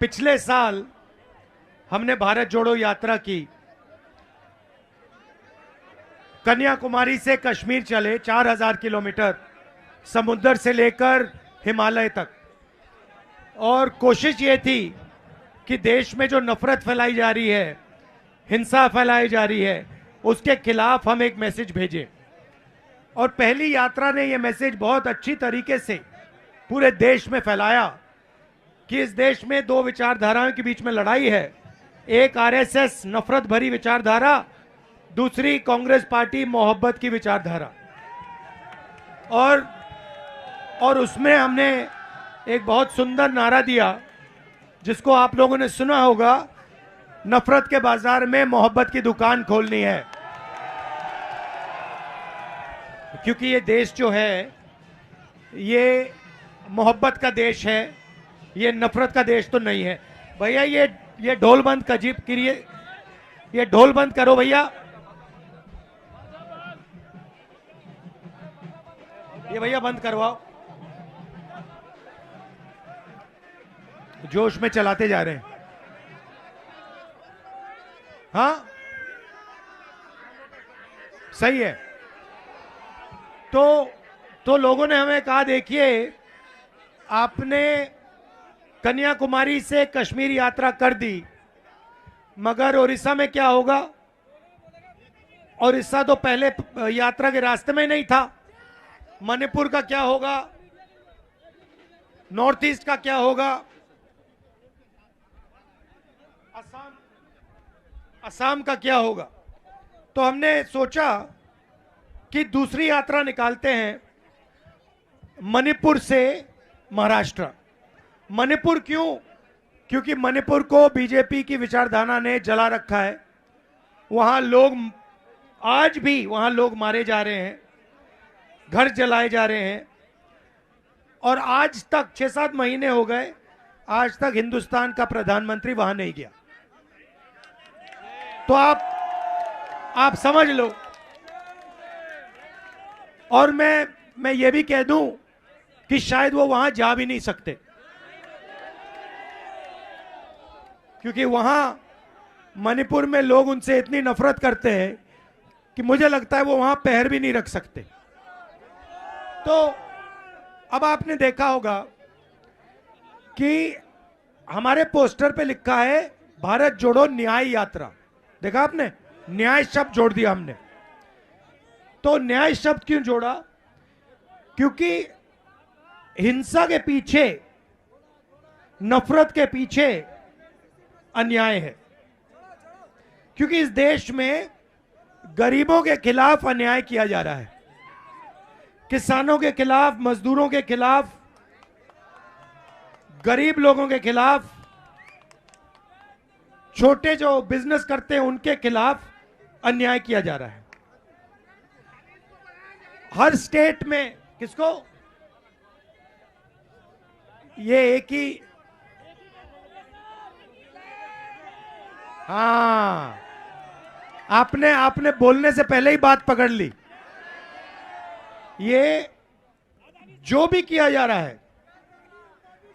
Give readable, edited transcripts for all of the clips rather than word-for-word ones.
पिछले साल हमने भारत जोड़ो यात्रा की। कन्याकुमारी से कश्मीर चले 4000 किलोमीटर, समुद्र से लेकर हिमालय तक। और कोशिश ये थी कि देश में जो नफरत फैलाई जा रही है, हिंसा फैलाई जा रही है, उसके खिलाफ हम एक मैसेज भेजें। और पहली यात्रा ने यह मैसेज बहुत अच्छी तरीके से पूरे देश में फैलाया कि इस देश में दो विचारधाराओं के बीच में लड़ाई है। एक आरएसएस नफरत भरी विचारधारा, दूसरी कांग्रेस पार्टी मोहब्बत की विचारधारा। और उसमें हमने एक बहुत सुंदर नारा दिया जिसको आप लोगों ने सुना होगा, नफरत के बाजार में मोहब्बत की दुकान खोलनी है। क्योंकि ये देश जो है ये मोहब्बत का देश है, ये नफरत का देश तो नहीं है। भैया ये ढोल बंद करिए, ये ढोल बंद करो भैया। ये भैया बंद करवाओ, जोश में चलाते जा रहे हैं। हाँ सही है। तो लोगों ने हमें कहा, देखिए आपने कन्याकुमारी से कश्मीर यात्रा कर दी, मगर उड़ीसा में क्या होगा? उड़ीसा तो पहले यात्रा के रास्ते में नहीं था। मणिपुर का क्या होगा? नॉर्थ ईस्ट का क्या होगा? असम का क्या होगा? तो हमने सोचा कि दूसरी यात्रा निकालते हैं, मणिपुर से महाराष्ट्र। मणिपुर क्यों? क्योंकि मणिपुर को बीजेपी की विचारधारा ने जला रखा है। वहां लोग आज भी वहां लोग मारे जा रहे हैं, घर जलाए जा रहे हैं। और आज तक 6-7 महीने हो गए, आज तक हिंदुस्तान का प्रधानमंत्री वहां नहीं गया। तो आप समझ लो। और मैं ये भी कह दूं कि शायद वो वहां जा भी नहीं सकते, क्योंकि वहां मणिपुर में लोग उनसे इतनी नफरत करते हैं कि मुझे लगता है वो वहां पैर भी नहीं रख सकते। तो अब आपने देखा होगा कि हमारे पोस्टर पे लिखा है भारत जोड़ो न्याय यात्रा। देखा आपने? न्याय शब्द जोड़ दिया हमने। तो न्याय शब्द क्यों जोड़ा? क्योंकि हिंसा के पीछे, नफरत के पीछे अन्याय है। क्योंकि इस देश में गरीबों के खिलाफ अन्याय किया जा रहा है, किसानों के खिलाफ, मजदूरों के खिलाफ, गरीब लोगों के खिलाफ, छोटे जो बिजनेस करते हैं उनके खिलाफ अन्याय किया जा रहा है। हर स्टेट में किसको? ये एक ही, हाँ, आपने बोलने से पहले ही बात पकड़ ली। ये जो भी किया जा रहा है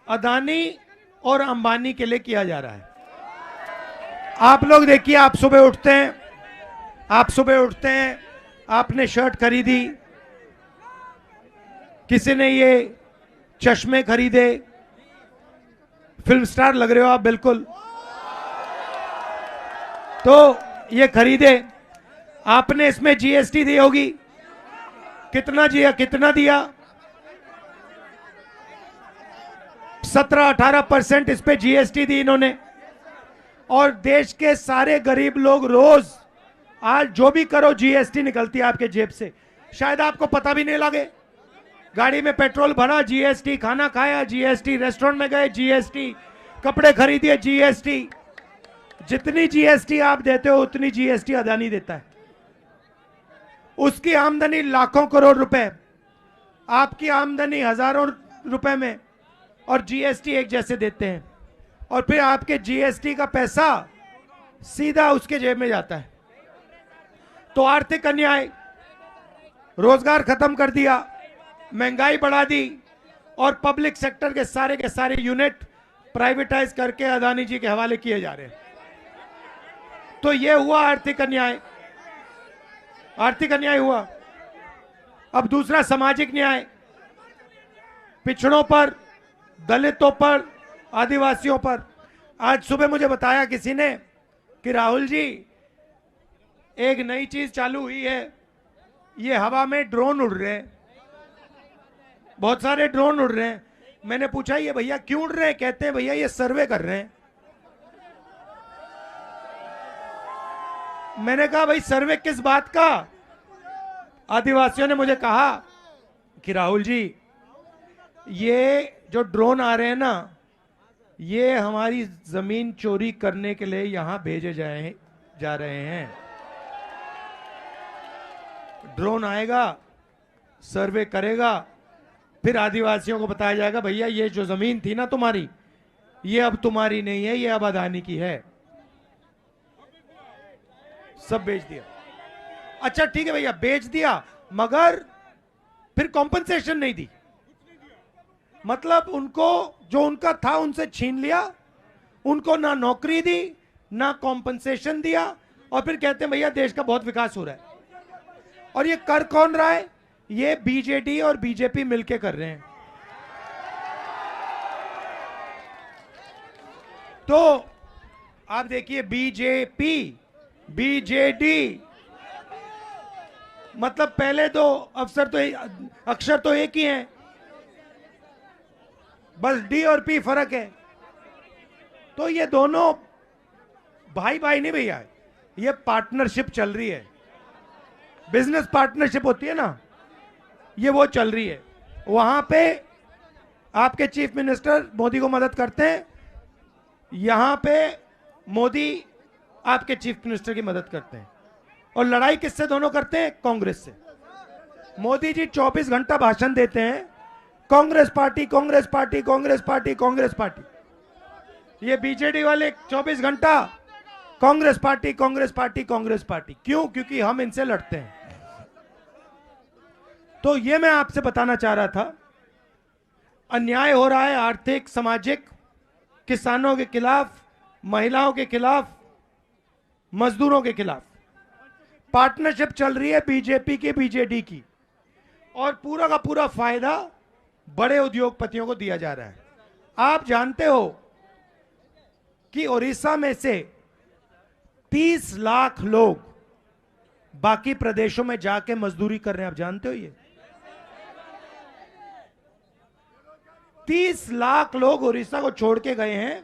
अदानी और अंबानी के लिए किया जा रहा है। आप लोग देखिए, आप सुबह उठते हैं, आपने शर्ट खरीदी, किसी ने ये चश्मे खरीदे, फिल्म स्टार लग रहे हो आप बिल्कुल। तो ये खरीदे, आपने इसमें जीएसटी दी होगी। कितना दिया? 17-18% इस पे जीएसटी दी इन्होंने। और देश के सारे गरीब लोग रोज, आज जो भी करो जीएसटी निकलती है आपके जेब से, शायद आपको पता भी नहीं लगे। गाड़ी में पेट्रोल भरा, जीएसटी, खाना खाया, जीएसटी, रेस्टोरेंट में गए, जीएसटी, कपड़े खरीदिए, जीएसटी। जितनी जीएसटी आप देते हो उतनी जीएसटी अदानी देता है। उसकी आमदनी लाखों करोड़ रुपए, आपकी आमदनी हजारों रुपए में, और जीएसटी एक जैसे देते हैं। और फिर आपके जीएसटी का पैसा सीधा उसके जेब में जाता है। तो आर्थिक अन्याय, रोजगार खत्म कर दिया, महंगाई बढ़ा दी, और पब्लिक सेक्टर के सारे यूनिट प्राइवेटाइज करके अदानी जी के हवाले किए जा रहे हैं। तो ये हुआ आर्थिक अन्याय, आर्थिक अन्याय हुआ। अब दूसरा सामाजिक न्याय, पिछड़ों पर, दलितों पर, आदिवासियों पर। आज सुबह मुझे बताया किसी ने कि राहुल जी एक नई चीज चालू हुई है, ये हवा में ड्रोन उड़ रहे हैं, बहुत सारे ड्रोन उड़ रहे हैं। मैंने पूछा ये भैया क्यों उड़ रहे हैं? कहते हैं भैया ये सर्वे कर रहे हैं। मैंने कहा भाई सर्वे किस बात का? आदिवासियों ने मुझे कहा कि राहुल जी ये जो ड्रोन आ रहे हैं ना, ये हमारी जमीन चोरी करने के लिए यहां भेजे जा रहे हैं। ड्रोन आएगा, सर्वे करेगा, फिर आदिवासियों को बताया जाएगा भैया ये जो जमीन थी ना तुम्हारी, ये अब तुम्हारी नहीं है, ये अब अदानी की है। सब बेच दिया। अच्छा ठीक है भैया बेच दिया, मगर फिर कॉम्पनसेशन नहीं दी। मतलब उनको जो उनका था उनसे छीन लिया, उनको ना नौकरी दी ना कॉम्पनसेशन दिया, और फिर कहते हैं भैया देश का बहुत विकास हो रहा है। और ये कर कौन रहा है? ये बीजेडी और बीजेपी मिलके कर रहे हैं। तो आप देखिए बीजेपी बीजेडी, मतलब पहले तो अक्षर तो एक ही हैं, बस डी और पी फर्क है। तो ये दोनों भाई भाई नहीं भैया, ये पार्टनरशिप चल रही है, बिजनेस पार्टनरशिप होती है ना, ये वो चल रही है। वहां पे आपके चीफ मिनिस्टर मोदी को मदद करते हैं, यहां पे मोदी आपके चीफ मिनिस्टर की मदद करते हैं। और लड़ाई किससे दोनों करते हैं? कांग्रेस से। मोदी जी 24 घंटा भाषण देते हैं, Congress party Congress party Congress party Congress party. ये बीजेडी वाले 24 घंटा Congress party Congress party Congress party. क्यों? क्योंकि हम इनसे लड़ते हैं। तो ये मैं आपसे बताना चाह रहा था, अन्याय हो रहा है आर्थिक, सामाजिक, किसानों के खिलाफ, महिलाओं के खिलाफ, मजदूरों के खिलाफ। पार्टनरशिप चल रही है बीजेपी की, बीजेडी की, और पूरा का पूरा फायदा बड़े उद्योगपतियों को दिया जा रहा है। आप जानते हो कि ओडिशा में से 30 लाख लोग बाकी प्रदेशों में जाके मजदूरी कर रहे हैं। आप जानते हो ये 30 लाख लोग ओडिशा को छोड़ के गए हैं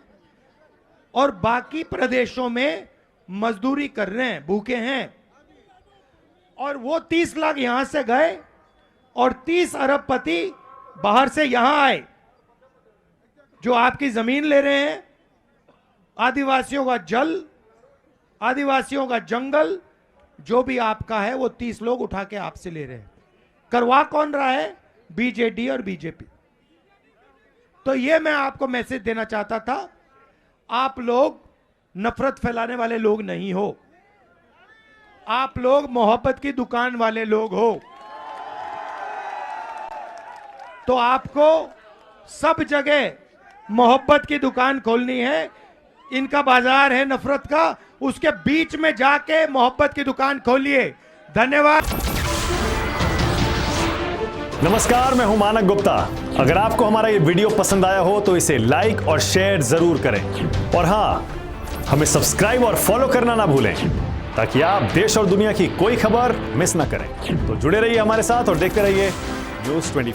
और बाकी प्रदेशों में मजदूरी कर रहे हैं, भूखे हैं। और वो 30 लाख यहां से गए और 30 अरबपति बाहर से यहां आए, जो आपकी जमीन ले रहे हैं, आदिवासियों का जल, आदिवासियों का जंगल, जो भी आपका है वो 30 लोग उठा के आपसे ले रहे हैं। करवा कौन रहा है? बीजेडी और बीजेपी। तो ये मैं आपको मैसेज देना चाहता था, आप लोग नफरत फैलाने वाले लोग नहीं हो, आप लोग मोहब्बत की दुकान वाले लोग हो। तो आपको सब जगह मोहब्बत की दुकान खोलनी है। इनका बाजार है नफरत का, उसके बीच में जाके मोहब्बत की दुकान खोलिए। धन्यवाद। नमस्कार, मैं हूं मानक गुप्ता। अगर आपको हमारा ये वीडियो पसंद आया हो तो इसे लाइक और शेयर जरूर करें, और हां, हमें सब्सक्राइब और फॉलो करना ना भूलें, ताकि आप देश और दुनिया की कोई खबर मिस ना करें। तो जुड़े रहिए हमारे साथ और देखते रहिए News 24।